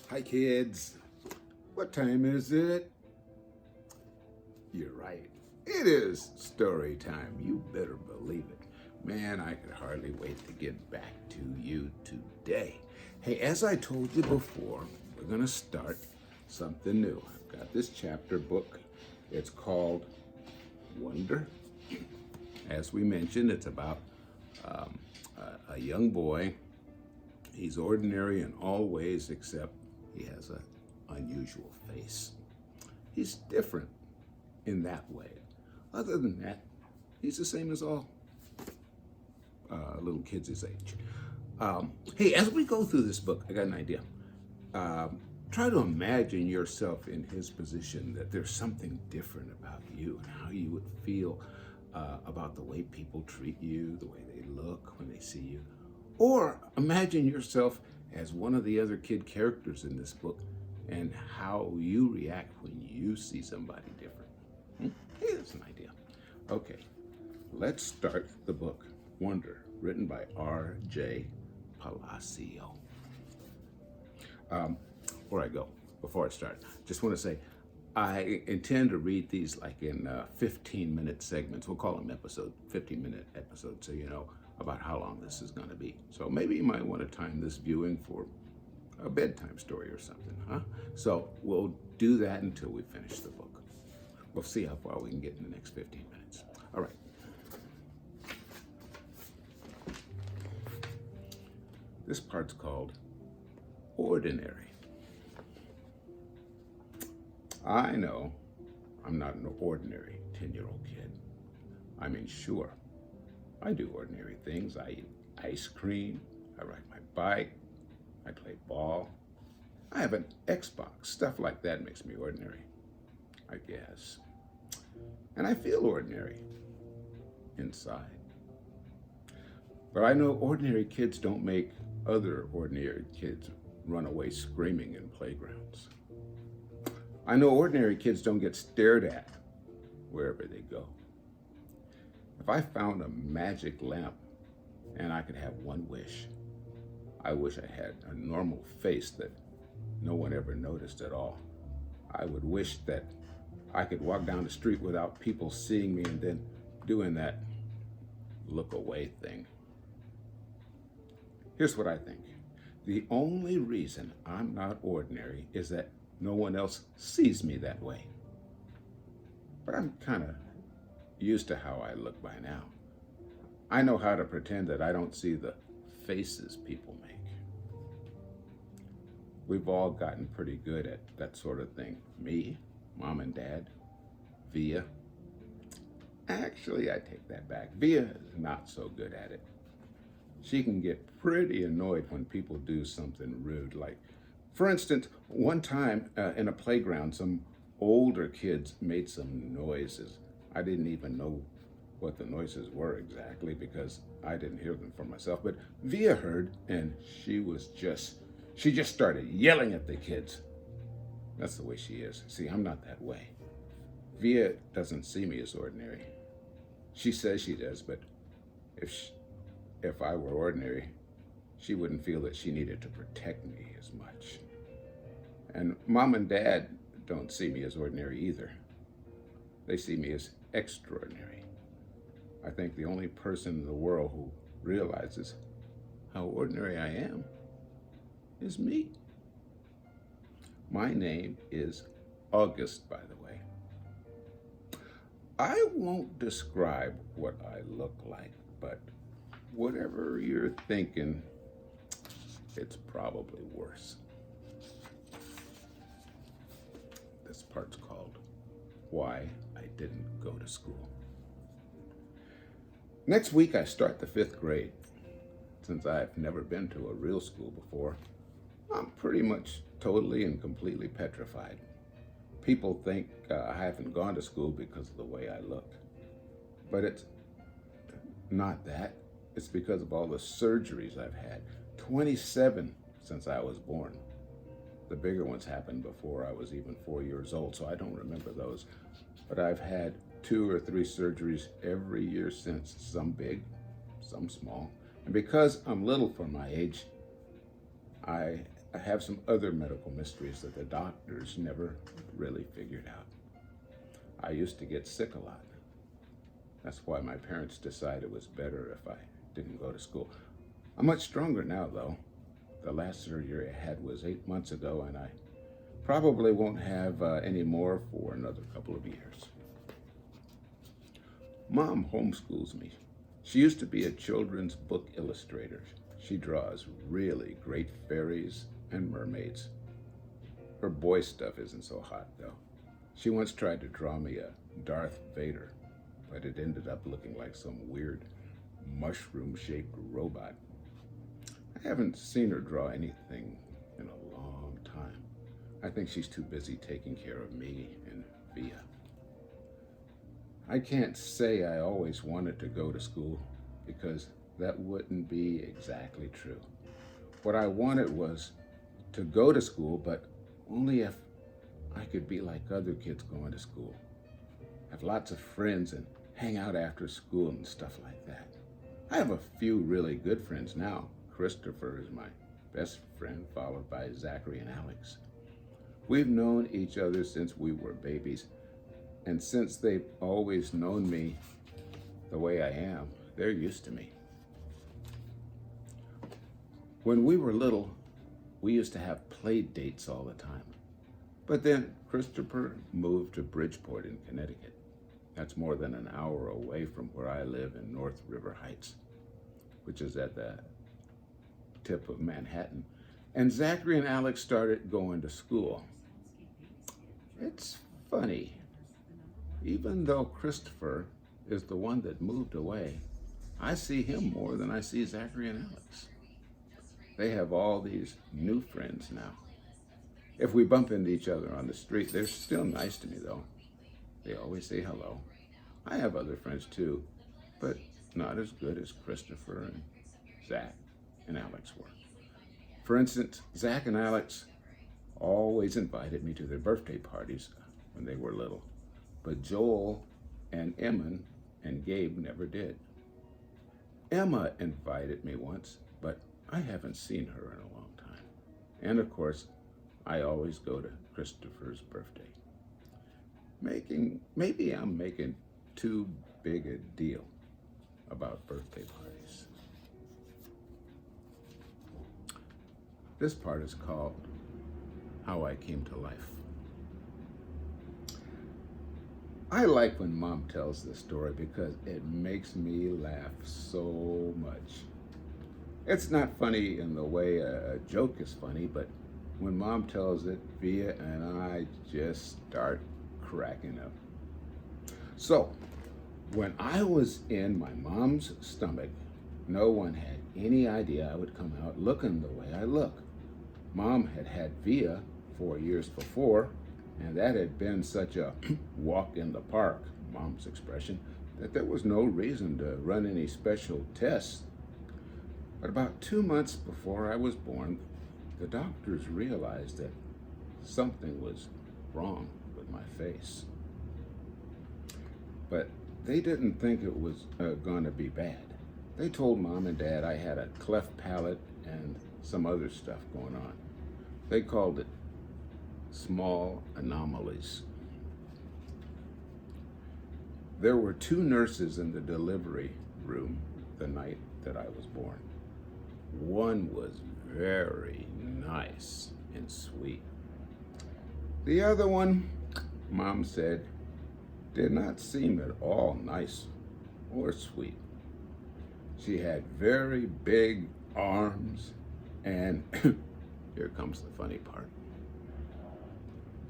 Hi, kids. What time is it? You're right. It is story time. You better believe it. Man, I could hardly wait to get back to you today. Hey, as I told you before, we're going to start something new. I've got this chapter book. It's called Wonder. As we mentioned, it's about a young boy. He's ordinary in all ways except he has an unusual face. He's different in that way. Other than that, he's the same as all little kids his age. Hey, as we go through this book, I got an idea. Try to imagine yourself in his position, that there's something different about you and how you would feel about the way people treat you, the way they look when they see you. Or imagine yourself as one of the other kid characters in this book and how you react when you see somebody different. Hey, that's an idea. Okay, let's start the book, Wonder, written by R.J. Palacio. Before I go, before I start, just want to say, I intend to read these like in 15-minute segments. We'll call them 15-minute episodes, so you know about how long this is going to be. So maybe you might want to time this viewing for a bedtime story or something, huh? So we'll do that until we finish the book. We'll see how far we can get in the next 15 minutes. All right. This part's called Ordinary. I know I'm not an ordinary 10-year-old kid. I mean, sure, I do ordinary things. I eat ice cream, I ride my bike, I play ball, I have an Xbox. Stuff like that makes me ordinary, I guess. And I feel ordinary inside. But I know ordinary kids don't make other ordinary kids run away screaming in playgrounds. I know ordinary kids don't get stared at wherever they go. If I found a magic lamp and I could have one wish, I wish I had a normal face that no one ever noticed at all. I would wish that I could walk down the street without people seeing me and then doing that look away thing. Here's what I think. The only reason I'm not ordinary is that no one else sees me that way. But I'm kind of used to how I look by now. I know how to pretend that I don't see the faces people make. We've all gotten pretty good at that sort of thing. Me, Mom and Dad, Via. Actually, I take that back. Via is not so good at it. She can get pretty annoyed when people do something rude. Like, for instance, one time in a playground, some older kids made some noises. I didn't even know what the noises were exactly because I didn't hear them for myself. But Via heard, and she just started yelling at the kids. That's the way she is. See, I'm not that way. Via doesn't see me as ordinary. She says she does, but if I were ordinary, she wouldn't feel that she needed to protect me as much. And Mom and Dad don't see me as ordinary either. They see me as extraordinary. I think the only person in the world who realizes how ordinary I am is me. My name is August, by the way. I won't describe what I look like, but whatever you're thinking, it's probably worse. This part's called Why I Didn't Go to School. Next week, I start the 5th grade. Since I've never been to a real school before, I'm pretty much totally and completely petrified. People think I haven't gone to school because of the way I look. But it's not that. It's because of all the surgeries I've had. 27 since I was born. The bigger ones happened before I was even 4 years old, so I don't remember those. But I've had 2 or 3 surgeries every year since, some big, some small. And because I'm little for my age, I I have some other medical mysteries that the doctors never really figured out. I used to get sick a lot. That's why my parents decided it was better if I didn't go to school. I'm much stronger now, though. The last surgery I had was 8 months ago, and I probably won't have any more for another couple of years. Mom homeschools me. She used to be a children's book illustrator. She draws really great fairies and mermaids. Her boy stuff isn't so hot, though. She once tried to draw me a Darth Vader, but it ended up looking like some weird mushroom-shaped robot. I haven't seen her draw anything in a long time. I think she's too busy taking care of me and Via. I can't say I always wanted to go to school because that wouldn't be exactly true. What I wanted was to go to school, but only if I could be like other kids going to school. Have lots of friends and hang out after school and stuff like that. I have a few really good friends now. Christopher is my best friend, followed by Zachary and Alex. We've known each other since we were babies, and since they've always known me the way I am, they're used to me. When we were little, we used to have play dates all the time. But then Christopher moved to Bridgeport in Connecticut. That's more than an hour away from where I live in North River Heights, which is at the tip of Manhattan. And Zachary and Alex started going to school. It's funny. Even though Christopher is the one that moved away, I see him more than I see Zachary and Alex. They have all these new friends now. If we bump into each other on the street, they're still nice to me, though. They always say hello. I have other friends, too, but not as good as Christopher and Zach and Alex were. For instance, Zach and Alex always invited me to their birthday parties when they were little, but Joel and Emma and Gabe never did. Emma invited me once, but I haven't seen her in a long time. And of course, I always go to Christopher's birthday. Maybe I'm making too big a deal about birthday parties. This part is called How I Came to Life. I like when Mom tells this story because it makes me laugh so much. It's not funny in the way a joke is funny, but when Mom tells it, Via and I just start cracking up. So, when I was in my mom's stomach, no one had any idea I would come out looking the way I look. Mom had had Via 4 years before, and that had been such a walk in the park, Mom's expression, that there was no reason to run any special tests. But about 2 months before I was born, the doctors realized that something was wrong with my face. But they didn't think it was going to be bad. They told Mom and Dad I had a cleft palate and some other stuff going on. They called it small anomalies. There were 2 nurses in the delivery room the night that I was born. One was very nice and sweet. The other one, Mom said, did not seem at all nice or sweet. She had very big arms, and here comes the funny part.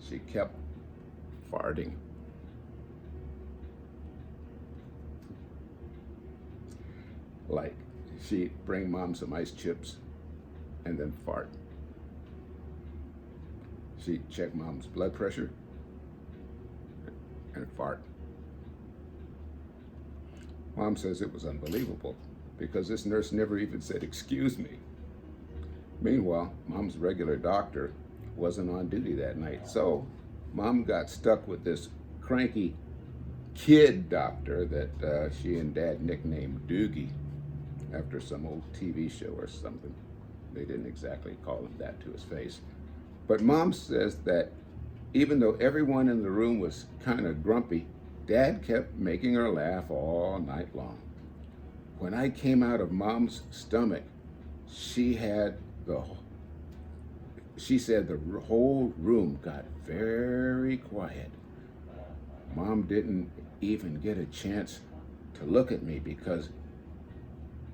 She kept farting. Like, she'd bring Mom some ice chips and then fart. She'd check Mom's blood pressure and fart. Mom says it was unbelievable because this nurse never even said, "Excuse me." Meanwhile, Mom's regular doctor wasn't on duty that night, so Mom got stuck with this cranky kid doctor that she and Dad nicknamed Doogie after some old TV show or something. They didn't exactly call him that to his face. But Mom says that even though everyone in the room was kind of grumpy, Dad kept making her laugh all night long. When I came out of Mom's stomach, she said the whole room got very quiet. Mom didn't even get a chance to look at me because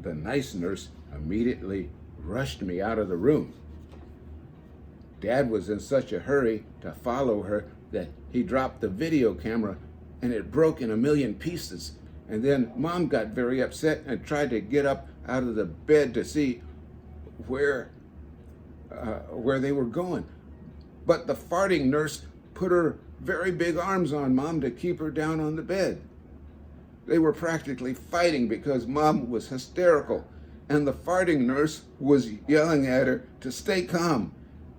the nice nurse immediately rushed me out of the room. Dad was in such a hurry to follow her that he dropped the video camera and it broke in a million pieces. And then Mom got very upset and tried to get up out of the bed to see where they were going. But the farting nurse put her very big arms on Mom to keep her down on the bed. They were practically fighting because Mom was hysterical and the farting nurse was yelling at her to stay calm.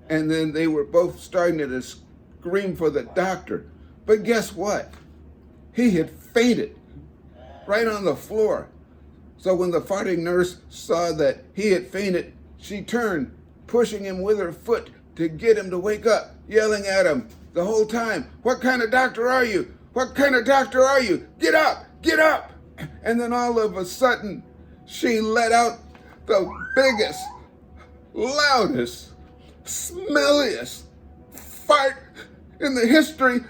And then they were both starting to scream for the doctor. But guess what? He had fainted right on the floor. So when the farting nurse saw that he had fainted, she turned, pushing him with her foot to get him to wake up, yelling at him the whole time, "What kind of doctor are you? What kind of doctor are you? Get up, get up!" And then all of a sudden, she let out the biggest, loudest, smelliest fart in the history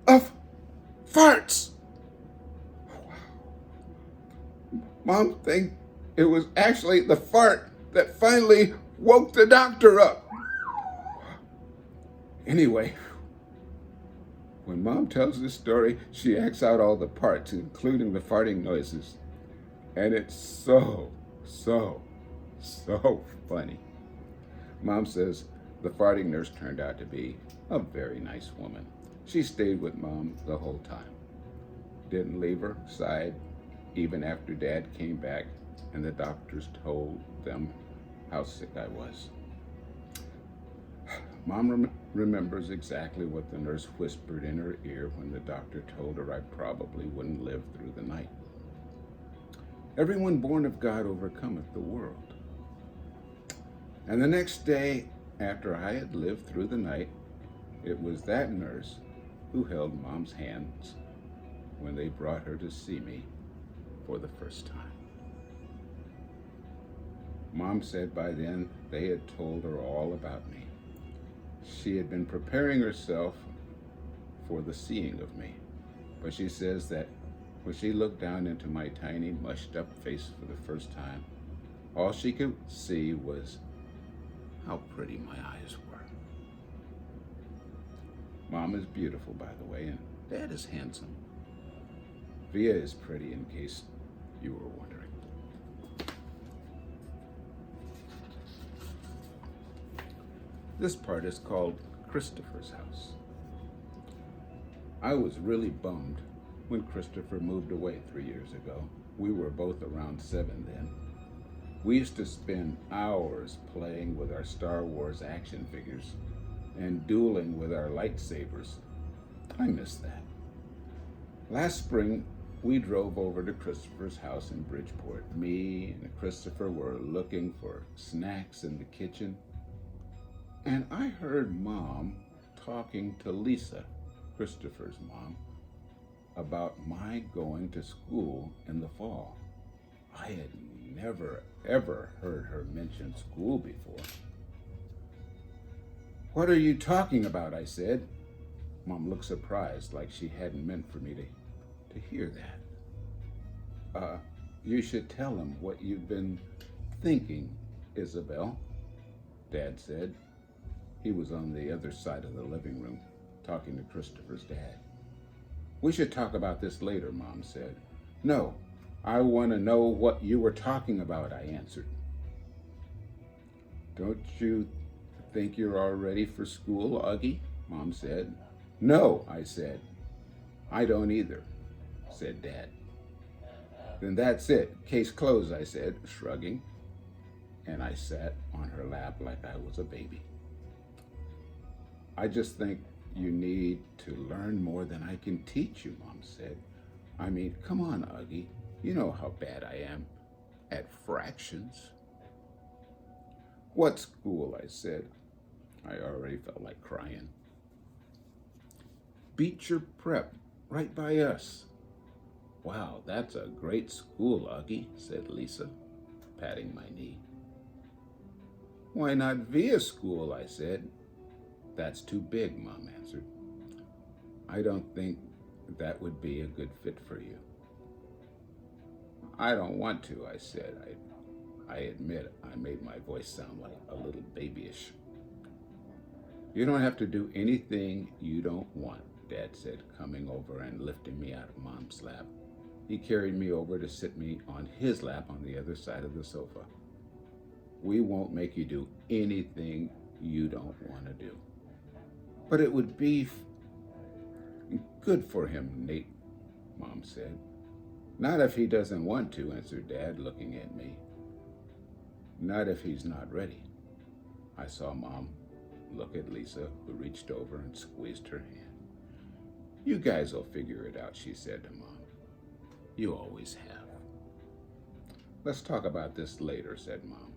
of farts. Mom thinks it was actually the fart that finally woke the doctor up. Anyway, when Mom tells this story, she acts out all the parts, including the farting noises. And it's so funny. Mom says the farting nurse turned out to be a very nice woman. She stayed with Mom the whole time. Didn't leave her side even after Dad came back and the doctors told them how sick I was. Mom remembers exactly what the nurse whispered in her ear when the doctor told her I probably wouldn't live through the night. Everyone born of God overcometh the world. And the next day, after I had lived through the night, it was that nurse who held Mom's hands when they brought her to see me for the first time. Mom said by then they had told her all about me. She had been preparing herself for the seeing of me, but she says that when she looked down into my tiny, mushed up face for the first time, all she could see was how pretty my eyes were. Mom is beautiful, by the way, and Dad is handsome. Via is pretty, in case you were wondering. This part is called Christopher's house. I was really bummed when Christopher moved away 3 years ago. We were both around 7 then. We used to spend hours playing with our Star Wars action figures and dueling with our lightsabers. I miss that. Last spring, we drove over to Christopher's house in Bridgeport. Me and Christopher were looking for snacks in the kitchen, and I heard Mom talking to Lisa, Christopher's mom, about my going to school in the fall. I had never, ever heard her mention school before. "What are you talking about?" I said. Mom looked surprised, like she hadn't meant for me to hear that. You should tell him what you've been thinking, Isabel," Dad said. He was on the other side of the living room, talking to Christopher's dad. "We should talk about this later," Mom said. "No, I want to know what you were talking about," I answered. "Don't you think you're all ready for school, Augie?" Mom said. "No," I said. "I don't either," said Dad. "Then that's it. Case closed," I said, shrugging. And I sat on her lap like I was a baby. "I just think you need to learn more than I can teach you," Mom said. "I mean, come on, Augie. You know how bad I am at fractions." What school? I said. I already felt like crying. Beecher Prep, right by us. Wow, that's a great school, Augie, said Lisa, patting my knee. Why not Via School? I said. That's too big, Mom answered. I don't think that would be a good fit for you. I don't want to, I said. I admit I made my voice sound like a little babyish. You don't have to do anything you don't want, Dad said, coming over and lifting me out of Mom's lap. He carried me over to sit me on his lap on the other side of the sofa. We won't make you do anything you don't want to do. But it would be good for him, Nate, Mom said. Not if he doesn't want to, answered Dad, looking at me. Not if he's not ready. I saw Mom look at Lisa, who reached over and squeezed her hand. You guys will figure it out, she said to Mom. You always have. Let's talk about this later, said Mom.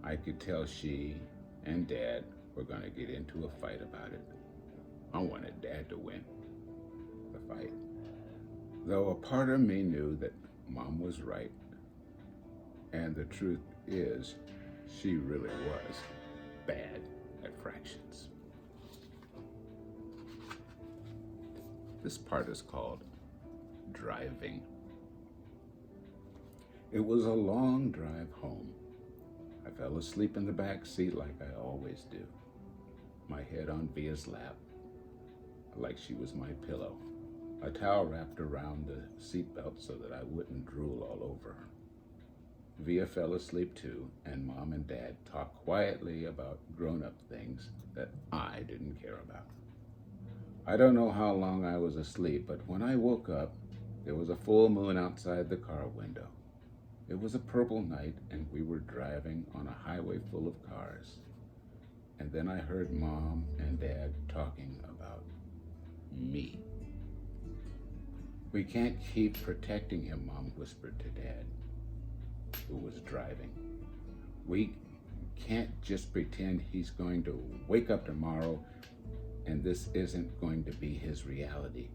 I could tell she and Dad were going to get into a fight about it. I wanted Dad to win the fight. Though a part of me knew that Mom was right. And the truth is, she really was bad at fractions. This part is called driving. It was a long drive home. I fell asleep in the back seat like I always do, my head on Via's lap, like she was my pillow, a towel wrapped around the seatbelt so that I wouldn't drool all over her. Via fell asleep too, and Mom and Dad talked quietly about grown-up things that I didn't care about. I don't know how long I was asleep, but when I woke up, there was a full moon outside the car window. It was a purple night, and we were driving on a highway full of cars. And then I heard Mom and Dad talking about me. We can't keep protecting him, Mom whispered to Dad, who was driving. We can't just pretend he's going to wake up tomorrow and this isn't going to be his reality,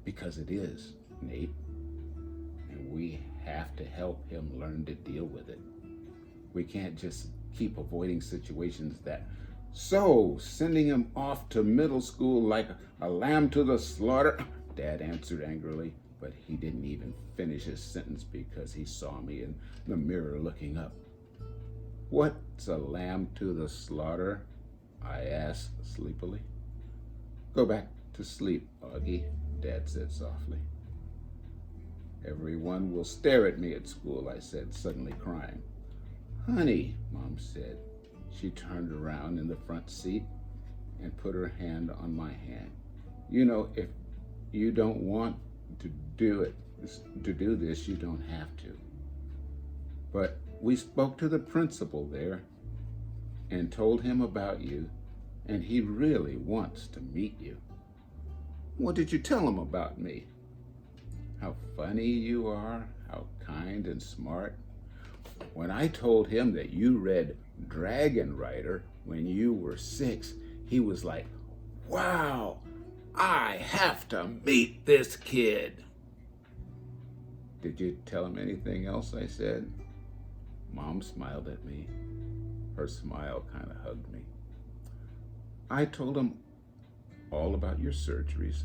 because it is, Nate. And we have to help him learn to deal with it. We can't just keep avoiding situations that, so sending him off to middle school like a lamb to the slaughter, Dad answered angrily, but he didn't even finish his sentence because he saw me in the mirror looking up. What's a lamb to the slaughter? I asked sleepily. Go back to sleep, Augie, Dad said softly. Everyone will stare at me at school, I said, suddenly crying. Honey, Mom said. She turned around in the front seat and put her hand on my hand. You know, if you don't want to do this, you don't have to. But we spoke to the principal there and told him about you, and he really wants to meet you. What did you tell him about me? How funny you are, how kind and smart. When I told him that you read Dragon Rider when you were 6, he was like, wow, I have to meet this kid. Did you tell him anything else? I said. Mom smiled at me. Her smile kind of hugged me. I told him all about your surgeries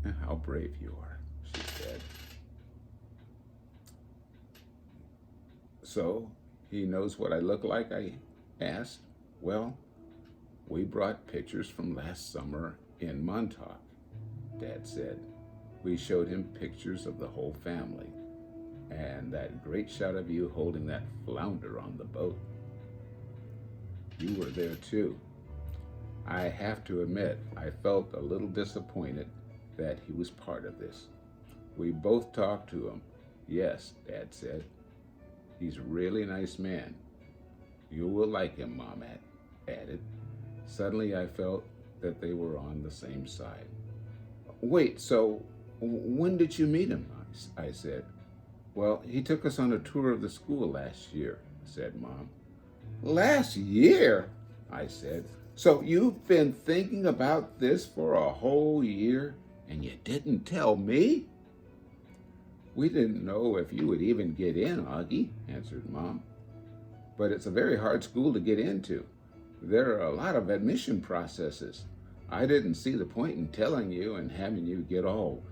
and how brave you are, she said. So, he knows what I look like, I asked. Well, we brought pictures from last summer in Montauk, Dad said. We showed him pictures of the whole family and that great shot of you holding that flounder on the boat. You were there too. I have to admit, I felt a little disappointed that he was part of this. We both talked to him. Yes, Dad said. He's a really nice man. You will like him, Mom added. Suddenly I felt that they were on the same side. Wait, so when did you meet him? I said. Well, he took us on a tour of the school last year, said Mom. Last year, I said. So you've been thinking about this for a whole year and you didn't tell me? We didn't know if you would even get in, Augie, answered Mom. But it's a very hard school to get into. There are a lot of admission processes. I didn't see the point in telling you and having you get all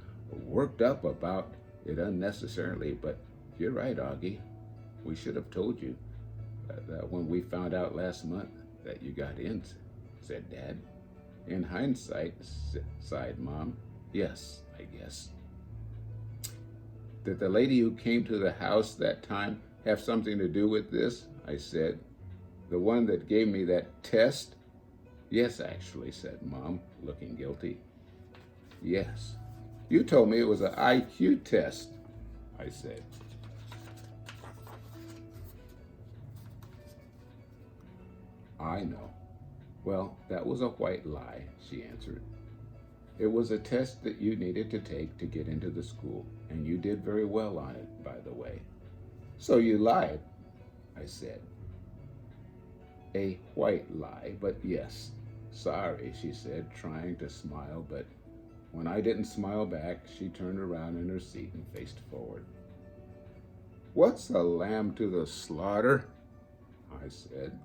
worked up about it unnecessarily, but you're right, Augie. We should have told you that when we found out last month that you got in, said Dad. In hindsight, sighed Mom, yes, I guess. Did the lady who came to the house that time have something to do with this? I said. The one that gave me that test? Yes, actually, said Mom, looking guilty. Yes. You told me it was an IQ test, I said. I know. Well, that was a white lie, she answered. It was a test that you needed to take to get into the school, and you did very well on it, by the way. So you lied, I said. A white lie, but yes. Sorry, she said, trying to smile, but when I didn't smile back, she turned around in her seat and faced forward. What's a lamb to the slaughter? I said.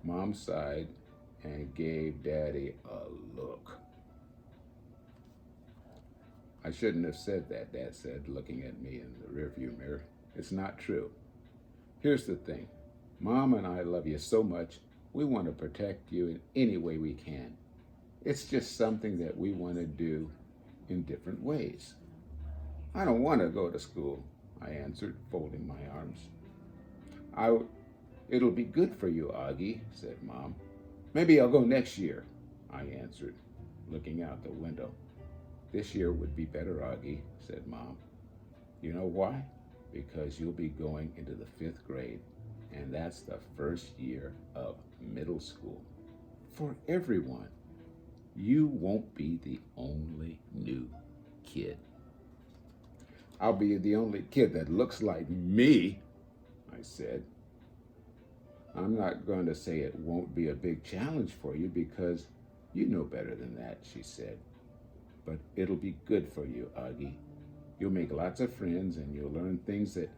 Mom sighed and gave Daddy a look. I shouldn't have said that, Dad said, looking at me in the rearview mirror. It's not true. Here's the thing. Mom and I love you so much, we want to protect you in any way we can. It's just something that we want to do in different ways. I don't want to go to school, I answered, folding my arms. It'll be good for you, Augie, said Mom. Maybe I'll go next year, I answered, looking out the window. This year would be better, Augie, said Mom. You know why? Because you'll be going into the 5th grade, and that's the first year of middle school. For everyone, you won't be the only new kid. I'll be the only kid that looks like me, I said. I'm not going to say it won't be a big challenge for you because you know better than that, she said. But it'll be good for you, Augie. You'll make lots of friends and you'll learn things that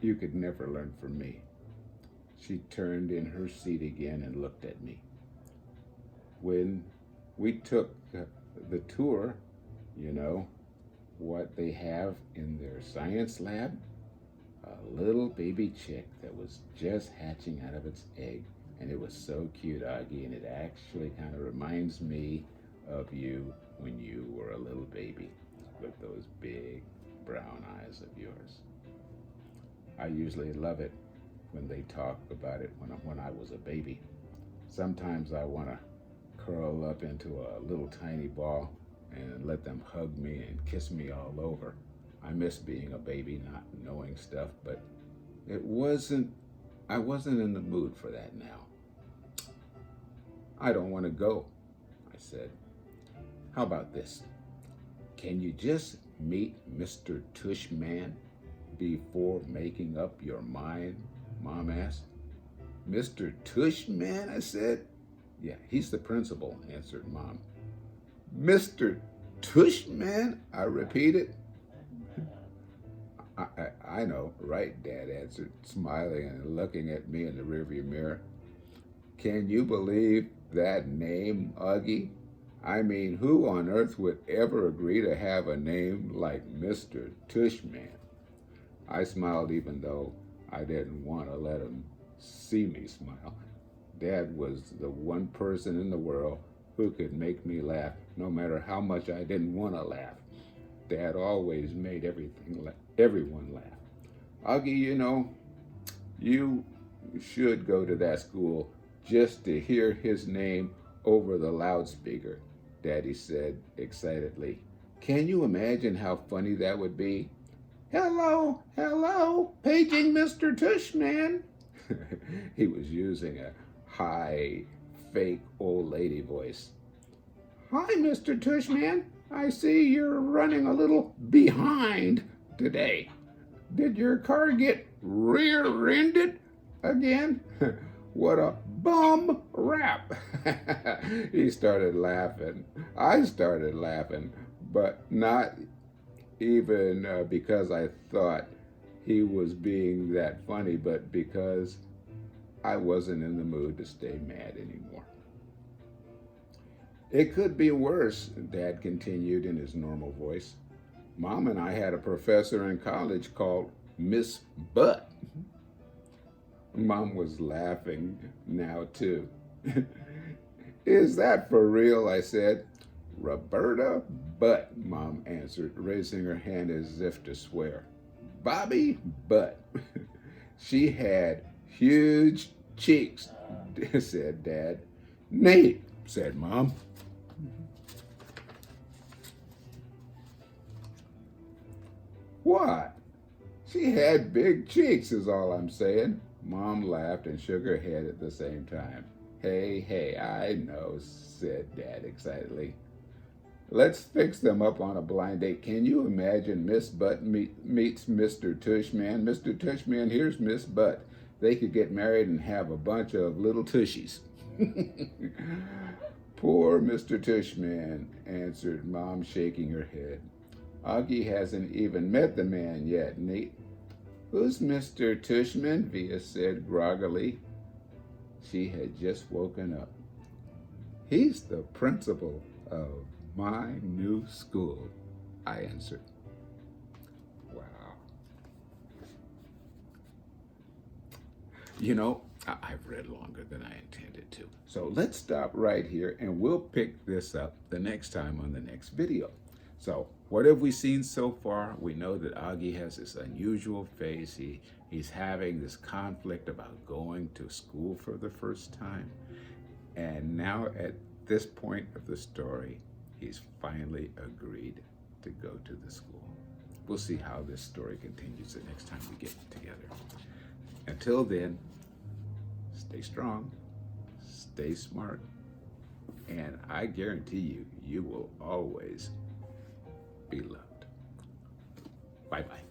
you could never learn from me. She turned in her seat again and looked at me. When we took the tour, you know, what they have in their science lab, a little baby chick that was just hatching out of its egg. And it was so cute, Augie, and it actually kind of reminds me of you when you were a little baby with those big brown eyes of yours. I usually love it when they talk about it when I was a baby. Sometimes I want to curl up into a little tiny ball and let them hug me and kiss me all over. I miss being a baby, not knowing stuff, but I wasn't in the mood for that now. I don't want to go, I said. How about this? Can you just meet Mr. Tushman before making up your mind? Mom asked. Mr. Tushman, I said. Yeah, he's the principal, answered Mom. Mr. Tushman, I repeated. I know, right, Dad answered, smiling and looking at me in the rearview mirror. Can you believe that name, Augie? I mean, who on earth would ever agree to have a name like Mr. Tushman? I smiled even though I didn't want to let him see me smile. Dad was the one person in the world who could make me laugh no matter how much I didn't want to laugh. Dad always made everyone laugh. Augie, you know, you should go to that school just to hear his name over the loudspeaker, Daddy said excitedly. Can you imagine how funny that would be? Hello, hello, paging Mr. Tushman. He was using a high, fake old lady voice. Hi, Mr. Tushman. I see you're running a little behind today. Did your car get rear-ended? Again? What a bum rap. He started laughing. I started laughing, but not even because I thought he was being that funny, but because I wasn't in the mood to stay mad anymore. It could be worse, Dad continued in his normal voice. Mom and I had a professor in college called Miss Butt. Mom was laughing now, too. Is that for real? I said. Roberta Butt, Mom answered, raising her hand as if to swear. Bobby Butt. She had huge cheeks, said Dad. Nate, said Mom. What? She had big cheeks, is all I'm saying. Mom laughed and shook her head at the same time. Hey, I know, said Dad excitedly. Let's fix them up on a blind date. Can you imagine Miss Butt meets Mr. Tushman? Mr. Tushman, here's Miss Butt. They could get married and have a bunch of little tushies. Poor Mr. Tushman, answered Mom, shaking her head. Augie hasn't even met the man yet, Nate. Who's Mr. Tushman? Via said groggily. She had just woken up. He's the principal of my new school, I answered. Wow. You know, I've read longer than I intended to. So let's stop right here and we'll pick this up the next time on the next video. So what have we seen so far? We know that Augie has this unusual face. He's having this conflict about going to school for the first time. And now at this point of the story, he's finally agreed to go to the school. We'll see how this story continues the next time we get together. Until then, stay strong, stay smart, and I guarantee you, you will always be loved. Bye-bye.